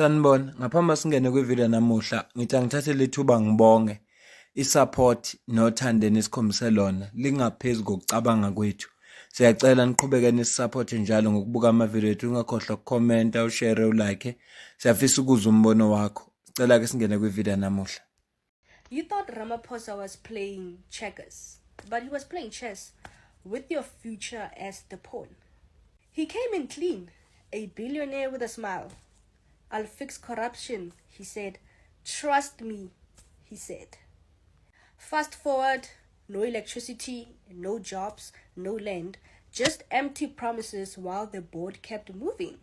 Sanibona, ngaphambi singene kwivideo namuhla, ngithi angithathe lethuba ngibonge i-support nothando nesikhombise lona lingaphezu kokucabanga kwethu. Siyacela niqhubeke nisupporte njalo ngokubuka amavideo ethu, ungakhohlwa ukukhomenta, ushare, ulike. Siyafisa ukuzwa umbono wakho. Sicela ke singene kwivideo namuhla. You thought Ramaphosa was playing checkers, but he was playing chess with your future as the pawn. He came in clean, a billionaire with a smile. I'll fix corruption, he said. Trust me, he said. Fast forward, no electricity, no jobs, no land, just empty promises while the board kept moving.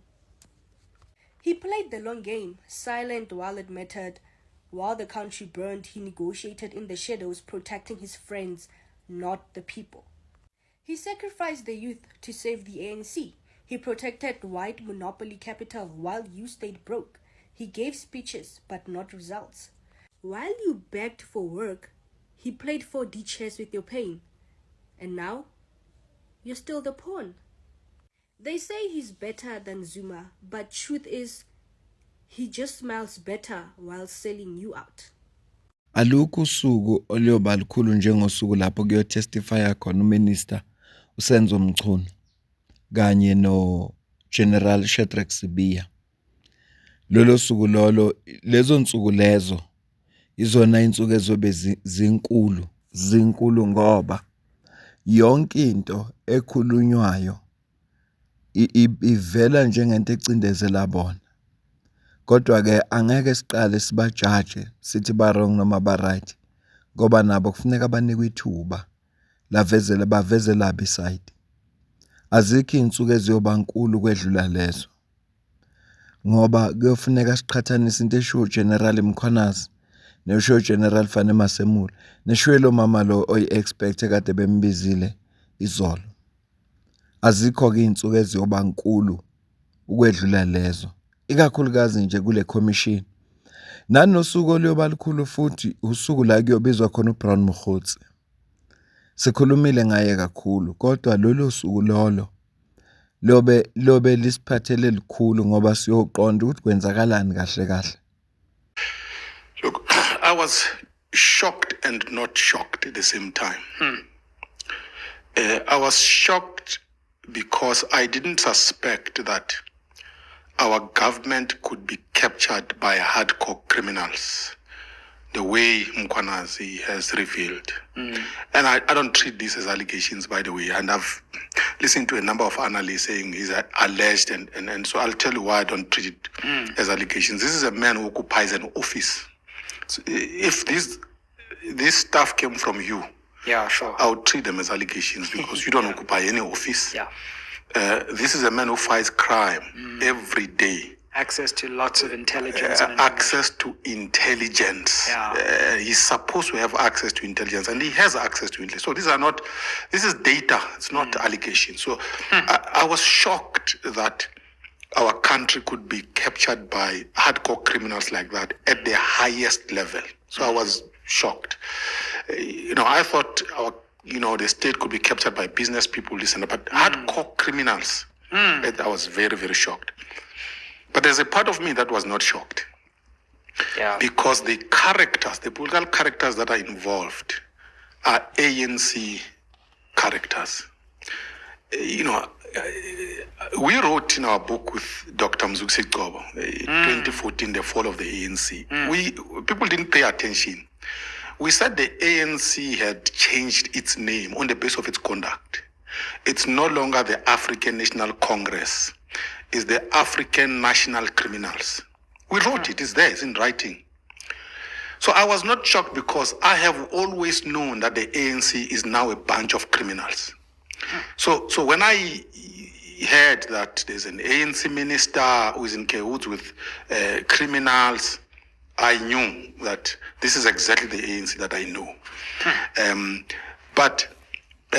He played the long game, silent while it mattered. While the country burned, he negotiated in the shadows, protecting his friends, not the people. He sacrificed the youth to save the ANC. He protected white monopoly capital while you stayed broke. He gave speeches, but not results. While you begged for work, he played 4D chess with your pain. And now, you're still the pawn. They say he's better than Zuma, but truth is, he just smiles better while selling you out. Alukho usuku oluyoba lukhulu njengosuku lapho kuyotestifya khona uMinister uSenzo Mchunu kanye noGeneral Shadrack Sibiya. Lolo suku lolo, lezo nsuku lezo izona insuku ezobe zinkulu ngoba yonke into ekhulunywayo ivela njengento ecindezela bona. Kodwa ke angeke siqale sibajaje sithi ba wrong noma ba right ngoba nabo kufuneka banikwe ithuba bavezela beside. Azikho insuku eziyoba nkulu kwedlula lezo ngoba kuyofuneka siqhathanise into esho General Mkhwanazi nesho General Fane Masemula nesho lo mama lo oyi-expect kade bembizile izolo. Azikho ke insuku eziyoba nkulu ukwedlula lezo, ikakhulukazi nje kule commission. Nanosuku oluyoba lukhulu futhi usuku la kuyobizwa khona uBrown Mokgotsi. Sikhulumile ngaye kakhulu kodwa lolo suku lolo lobe lisiphathele likhulu ngoba siyoqonda ukuthi kwenzakalani kahle. Look, I was shocked and not shocked at the same time. I was shocked because I didn't suspect that our government could be captured by hardcore criminals the way Mkhwanazi has revealed. And I don't treat this as allegations, by the way. And I've listened to a number of analysts saying he's alleged. And so I'll tell you why I don't treat it as allegations. This is a man who occupies an office. So if this stuff came from you, yeah, sure, I would treat them as allegations because you don't occupy any office. Yeah. This is a man who fights crime every day. Access to lots of intelligence. Access to intelligence. Yeah. He's supposed to have access to intelligence, and he has access to intelligence. So this is data. It's not allegations. So I was shocked that our country could be captured by hardcore criminals like that at the highest level. So I was shocked. I thought the state could be captured by business people, but hardcore criminals, I was very, very shocked. But there's a part of me that was not shocked. Yeah. Because the political characters that are involved are ANC characters. We wrote in our book with Dr. Mzuksi Gcobo, 2014, the fall of the ANC. People didn't pay attention. We said the ANC had changed its name on the basis of its conduct. It's no longer the African National Congress. It's the African National Criminals. We wrote it. It's there. It's in writing. So I was not shocked because I have always known that the ANC is now a bunch of criminals. So when I heard that there's an ANC minister who is in cahoots with criminals, I knew that this is exactly the ANC that I know. But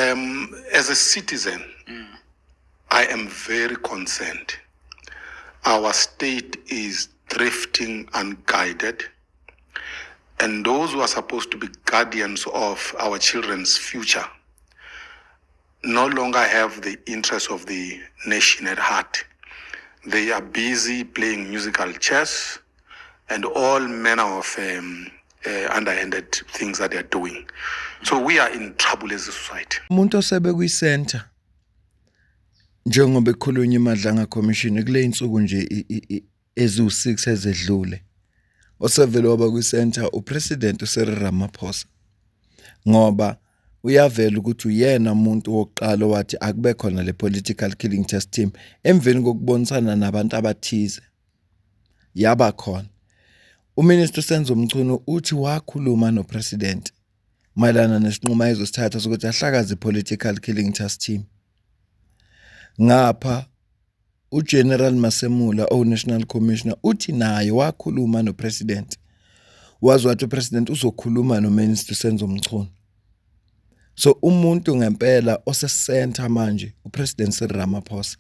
as a citizen, I am very concerned. Our state is drifting unguided, and those who are supposed to be guardians of our children's future no longer have the interests of the nation at heart. They are busy playing musical chess and all manner of underhanded things that they are doing. So we are in trouble as a society. Umuntu osebe kwi-center njengoba ekhulunywa iMadlanga Commission kule insuku nje ezu6 ezedlule. Osevele waba kwi-center uPresident uCyril Ramaphosa. Ngoba uyavela ukuthi uyena umuntu wokuqala wathi akube khona le political killing test team emveni kokubonisana nabantu abathize. Yaba khona. Uminister Senzo Mchunu uthi wakhuluma nopresident mayelana nesinqumo ayezosithatha sokuthi ahlakaze political killing test team. Ngapha uGeneral Masemula National Commissioner uthi naye wakhuluma nopresident. Wazwa ukuthi upresident uzokhuluma nominister Senzo Mchunu. So umuntu ngempela osecenter manje upresident Cyril Ramaphosa.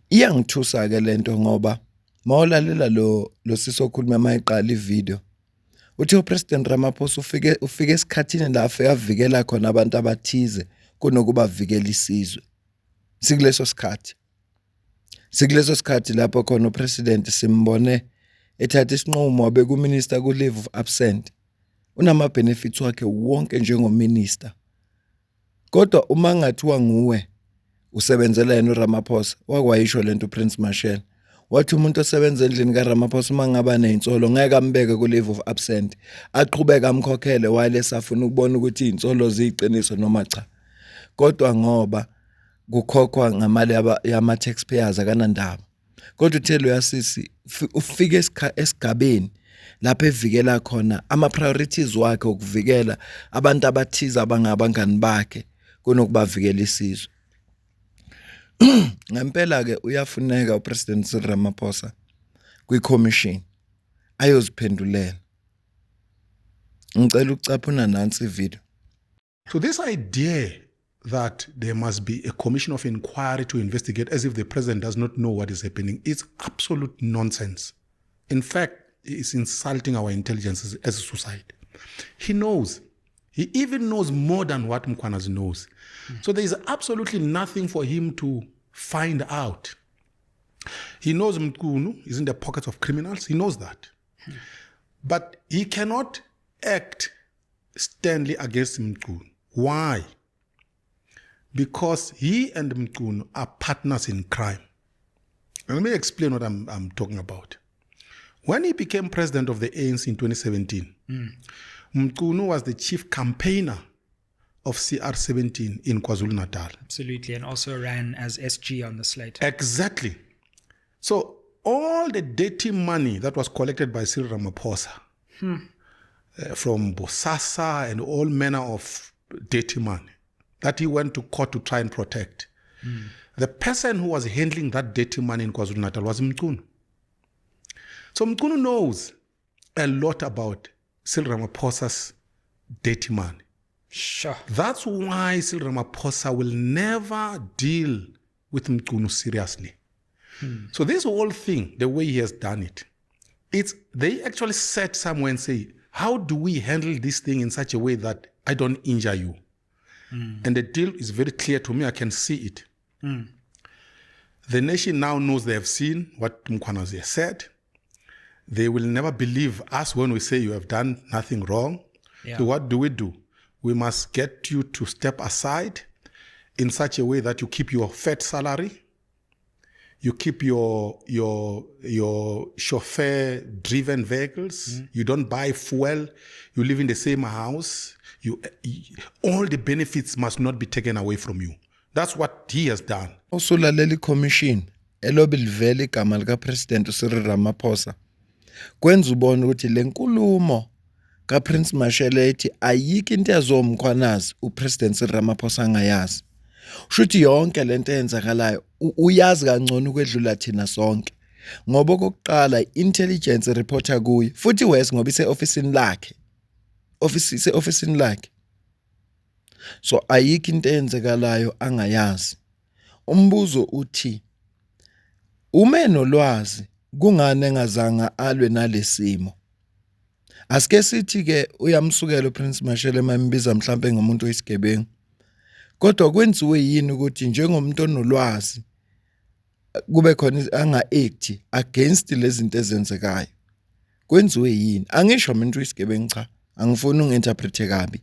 Iyangithusa ke lento ngoba mawulalela lo sisokhuluma mayiqala ivideo. Uthi upresident Ramaphosa ufike esikhathini la afika avikela khona abantu abathize kunokuba vikela isizwe. Sikuleso sikhathi lapho khona upresident simbone ethatha isinqumo wabe kuminister ku leave of absent. Unama benefits wakhe wonke njengominister. Kodwa uma ngathiwa nguwe usebenzela yena uRamaphosa wakwayisho lento uPrince Mashel. Wathi umuntu osebenza endlini kaRamaphosa mangaba nezinsolo ngeke ambeke ku leave of absent. Aqhubeka amkhokhele wale safuna ukubona ukuthi izinsolo ziyiqiniso noma cha. Kodwa ngoba kukhokhwa ngamali yama taxpayers akanandaba. Kodwa uthelo yasisi ufike esigabeni lapho evikela khona ama priorities wakhe ukuvikela abantu abathiza abangabangani bakhe kunokubavikela isizwe. Ngempela ke uyafuneka uPresident Cyril Ramaphosa kwi-commission ayoziphendulela. Ngicela ukucaphuna nansi ivideo. So this idea that there must be a commission of inquiry to investigate as if the president does not know what is happening is absolute nonsense. In fact, it's insulting our intelligence as a society. He knows. He even knows more than what Mkhwanazi knows. So there is absolutely nothing for him to find out. He knows Mkhunu is in the pockets of criminals. He knows that. But he cannot act sternly against Mkhunu. Why? Because he and Mkhunu are partners in crime. And let me explain what I'm talking about. When he became president of the ANC in 2017, Mkhunu was the chief campaigner of CR17 in KwaZulu-Natal. Absolutely, and also ran as SG on the slate. Exactly. So all the dirty money that was collected by Cyril Ramaphosa from Bosasa and all manner of dirty money that he went to court to try and protect, the person who was handling that dirty money in KwaZulu-Natal was Mkhunu. So Mkhunu knows a lot about Cyril Ramaphosa's dirty money. Sure. That's why Cyril Ramaphosa will never deal with Mkhunu seriously. So this whole thing, the way he has done it, they actually sat somewhere and say, how do we handle this thing in such a way that I don't injure you? And the deal is very clear to me. I can see it. The nation now knows they have seen what Mkhwanazi has said. They will never believe us when we say you have done nothing wrong. Yeah. So what do? We must get you to step aside in such a way that you keep your fat salary, you keep your chauffeur-driven vehicles, you don't buy fuel, you live in the same house, all the benefits must not be taken away from you. That's what he has done. Usulalela commission elobe livele igama lika President Cyril Ramaphosa. Kwenza ubona ukuthi lenkulumo kaPrince Mashel ethi ayikho into yazomkhwanazi uPresident Cyril Ramaphosa angayazi. Shuthi yonke lento eyenzakalayo uyazi kangcono ukwedlula thina sonke. Ngoba okokuqala intelligence reporter kuye futhi wes ngoba ise officeini lakhe. So ayikho into eyenzakalayo angayazi. Umbuzo uthi uma nolwazi kungane engazanga alwe nalesimo. Asike sithi ke uyamsukela uPrince Mashel emambiza mhlambe ngomuntu oyisigebengu. Kodwa kwenziwe yini ukuthi njengomuntu onolwazi kube khona anga-act against lezi zinto ezenzekayo. Kwenziwe yini? Angisho mina ukuthi uyisigebengu cha. Angifuni unginterprete kabi.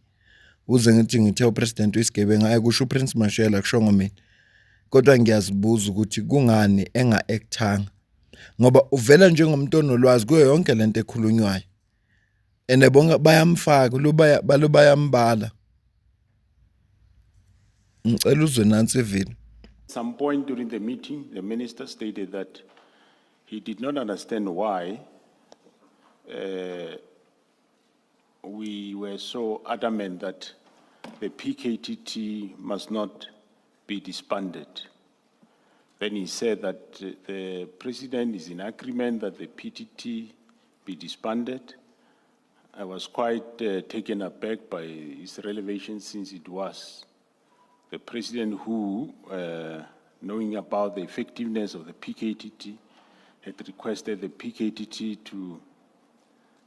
Uze ngithi ngithe upresident uyisigebengu hayi kusho uPrince Mashela kushongo mina. Kodwa ngiyazibuza ukuthi kungani enga-actanga. Ngoba uvela njengomuntu onolwazi kuyo yonke lento ekhulunywayo. Ene bonke bayamfaka lo bayambala. Ngicela uzwe nansi ivini. Some point during the meeting, the minister stated that he did not understand why we were so adamant that the PKTT must not be disbanded. Then he said that the president is in agreement that the PTT be disbanded. I was quite taken aback by his revelation, since it was the president who, knowing about the effectiveness of the PKTT, had requested the PKTT to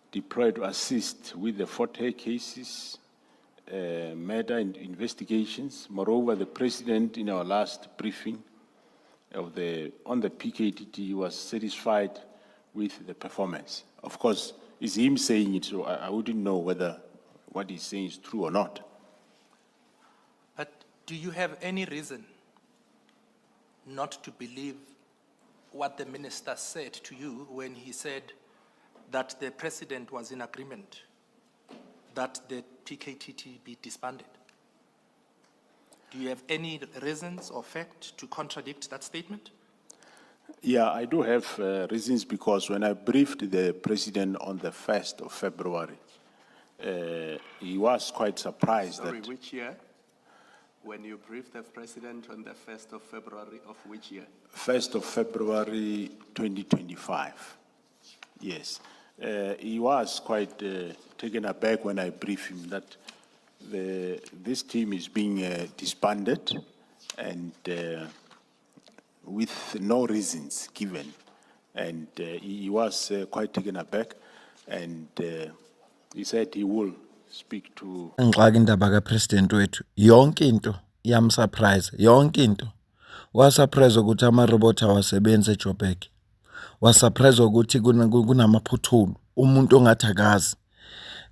deploy to assist with the Forte cases, murder investigations. Moreover, the president, in our last briefing on the PKTT, was satisfied with the performance. Of course, it's him saying it, so I wouldn't know whether what he's saying is true or not. But do you have any reason not to believe what the minister said to you when he said that the president was in agreement that the PKTT be disbanded? Do you have any reasons or fact to contradict that statement? Yeah, I do have reasons, because when I briefed the president on the 1st of February, he was quite surprised. Sorry, that which year? When you briefed the president on the 1st of February of which year? 1st of February 2025. Yes. He was quite taken aback when I briefed him that this team is being disbanded, and with no reasons given. And he was quite taken aback, and he said he will speak to... Ngixaka indaba kapresident wethu yonke into yamsurprise, yonke into. Wasurprise ukuthi ama-robot awasebenzi eJoburg. Wasurprise ukuthi kunamaphuthulu umuntu ongathi akazi.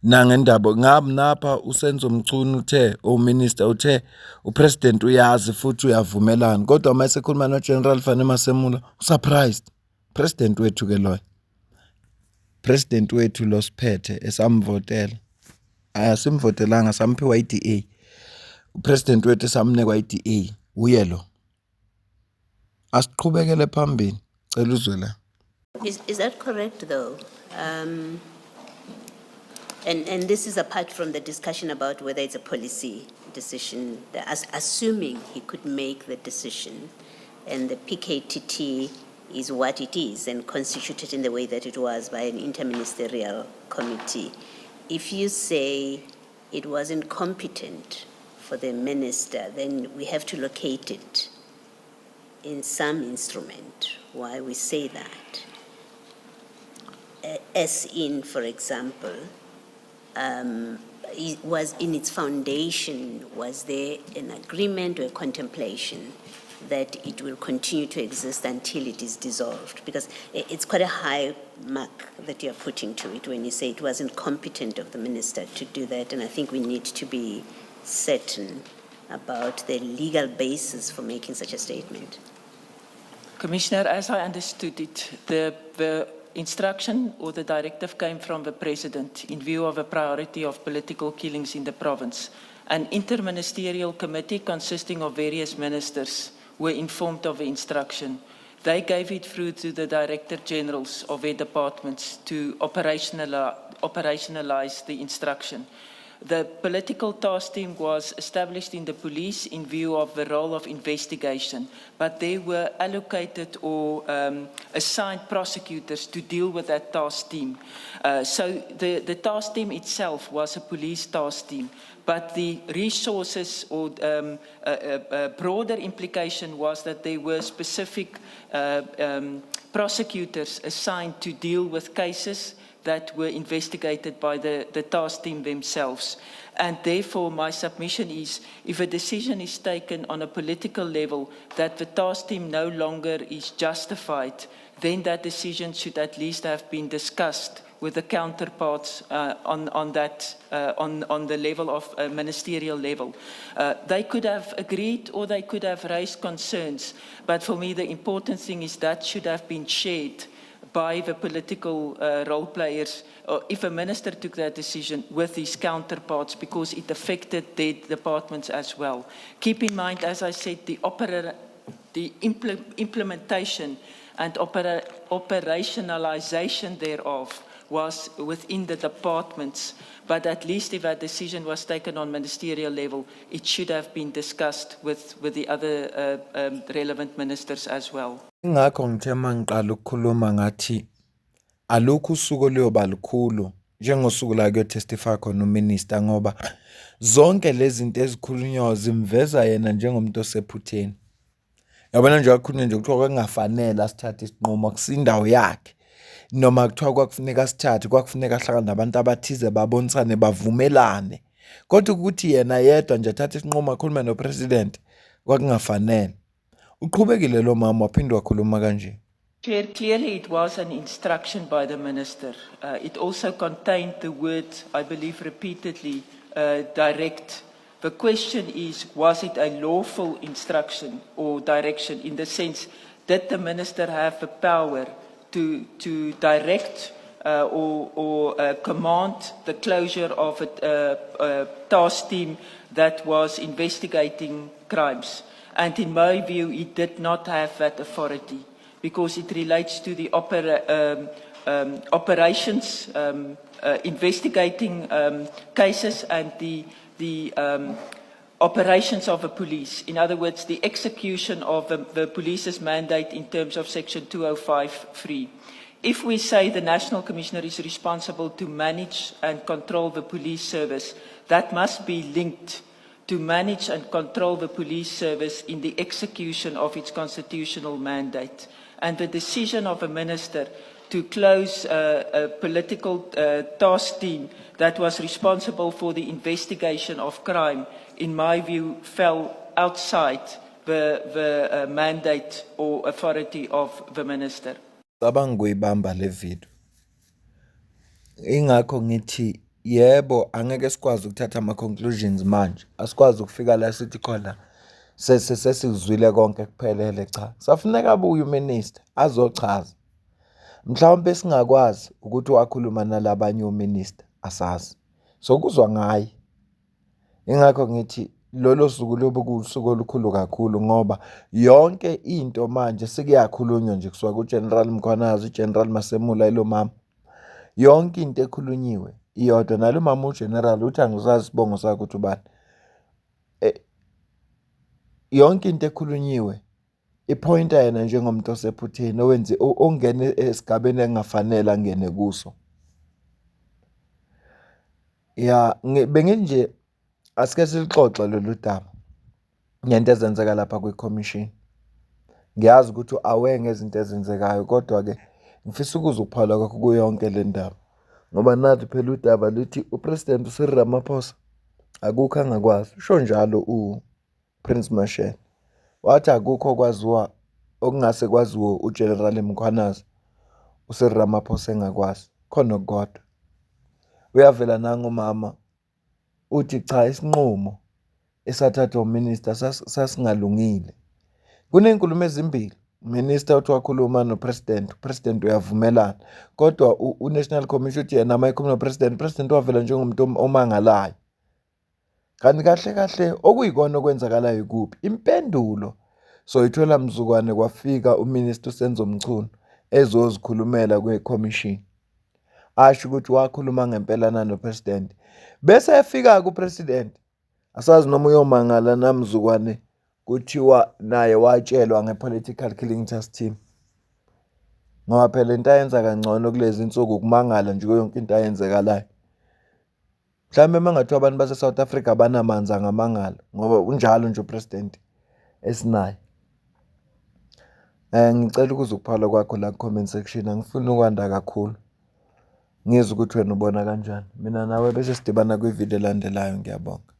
Nangendaba ngabe napha usenzo Mchunu uthe minister uthe upresident uyazi futhi uyavumelana, kodwa mase khuluma no General Fanele Masemula surprised. President wethu ke loyo. President wethu losiphethe esamvotela. Asimvotelanga samphiwa iDA. Upresident wethu samnikwa iDA uye lo. Asiqhubekele phambili. Cela uzwe la. Is that correct though? And this is apart from the discussion about whether it's a policy decision, assuming he could make the decision, and the PKTT is what it is and constituted in the way that it was by an interministerial committee. If you say it wasn't competent for the minister, then we have to locate it in some instrument. Why we say that? As in, for example, it was in its foundation, was there an agreement or a contemplation that it will continue to exist until it is dissolved? Because it's quite a high mark that you're putting to it when you say it wasn't competent of the minister to do that, and I think we need to be certain about the legal basis for making such a statement. Commissioner, as I understood it, the instruction or the directive came from the President in view of a priority of political killings in the province. An interministerial committee consisting of various ministers were informed of the instruction. They gave it through to the Director Generals of their departments to operationalize the instruction. The political task team was established in the police in view of the role of investigation, but they were allocated or assigned prosecutors to deal with that task team. So the task team itself was a police task team, but the resources or broader implication was that there were specific prosecutors assigned to deal with cases that were investigated by the task team themselves. And therefore, my submission is, if a decision is taken on a political level that the task team no longer is justified, then that decision should at least have been discussed with the counterparts on the level of ministerial level. They could have agreed or they could have raised concerns, but for me the important thing is that should have been shared by the political role players, or if a minister took that decision with his counterparts, because it affected their departments as well. Keep in mind, as I said, the implementation and operationalization thereof was within the departments, but at least if a decision was taken on ministerial level, it should have been discussed with the other relevant ministers as well. Ingakho ngithe mangiqala ukukhuluma ngathi alukho usuku liyoba lukhulu njengosuku la kuyotestify khona uminister, ngoba zonke lezi zinto ezikhulunywayo zimveza yena njengomuntu osephutheni. Yabona nje wakhulunywa nje kuthiwa kwakungafanele asithathe isinqumo kusindawo yakhe, noma kuthiwa kwakufuneka sithathe, kwakufuneka ahlangane nabantu abathize babonisane bavumelane, kodwa ukuthi yena yedwa nje athathe isinqumo akhulume nopresident kwakungafanele. Uqhubekile lo mama waphinde wakhuluma kanje. Chair, clearly it was an instruction by the minister. It also contained the word, I believe repeatedly, direct. The question is, was it a lawful instruction or direction, in the sense, did the minister have the power to direct or command the closure of a task team that was investigating crimes? And in my view, it did not have that authority, because it relates to the operations, investigating cases, and the operations of the police. In other words, the execution of the police's mandate in terms of Section 205(3). If we say the National Commissioner is responsible to manage and control the police service, that must be linked to manage and control the police service in the execution of its constitutional mandate. And the decision of a minister to close a political task team that was responsible for the investigation of crime, in my view, fell outside the mandate or authority of the minister. Cabanga kuyibamba le video. Ingakho ngithi yebo angeke sikwazi ukuthatha ama conclusions manje. Asikwazi ukufika la sithi khona sesizwile konke kuphelele, cha. Safuneka abuye uminister azochaza. Mhlawumbe singakwazi ukuthi wakhuluma nalabanye uminister asazi. Sokuzwa ngaye. Ingakho ngithi lolo suku lobe kusuku olukhulu kakhulu, ngoba yonke into manje sekuyakhulunywa nje kuswa kuGeneral Mkhwanazi, uGeneral Masemula ilo mama. Yonke into ekhulunyiwe iyodwa, nalo mama uGeneral uthi angizazi isibongo sakhe ukuthi ubani. Yonke into ekhulunyiwe ipointa yena njengomuntu osephutheni owenze ongene esigabeni engafanele angene kuso. Ya benginje asike silixoxe lolu daba ngento ezenzeka lapha kwi-commission. Ngiyazi ukuthi awe ngezinto ezenzekayo, kodwa ke ngifisa ukuzwa ukuphala kwakho kuyonke le ndaba, ngoba nathi phela udaba lithi upresident uCyril Ramaphosa akukho angakwazi. Usho njalo Prince Mashele wathi akukho okwaziwa okungase kwaziwo uGeneral Mkhwanazi uCyril Ramaphosa engakwazi, khona kodwa uyavela nangomama uthi cha isinqumo esathathwa uminister sasingalungile. Kunenkulumo ezimbili, minister uthi wakhuluma nopresident, upresident uyavumelana, kodwa uNational Commission uthi yena ama ekhuluma nopresident, president wavela njengomuntu omangalayo. Kanti kahle kahle okuyikona okwenzakalayo kuphi impendulo soyithola mzukwane kwafika uminister uSenzo Mchunu ezozikhulumela kwe-commission, asho ukuthi wakhuluma ngempela nopresident, bese efika kupresident asazi noma uyomangala namzukwane kuthiwa naye watshelwa ngepolitical killing task team, ngoba phela into ayenza kangcono kulezi insuku ukumangala nje yonke into ayenzekalayo. Mhlawumbe mangathiwa abantu base South Africa banamanzi angamangala, ngoba unjalo nje upresident esinaye. Ngicela ukuzwa ukuphala kwakho la comment section, angifuni ukwanda kakhulu. Ngizwe ukuthi wena ubona kanjani. Mina nawe bese sidibana kwivideo elandelayo. Ngiyabonga.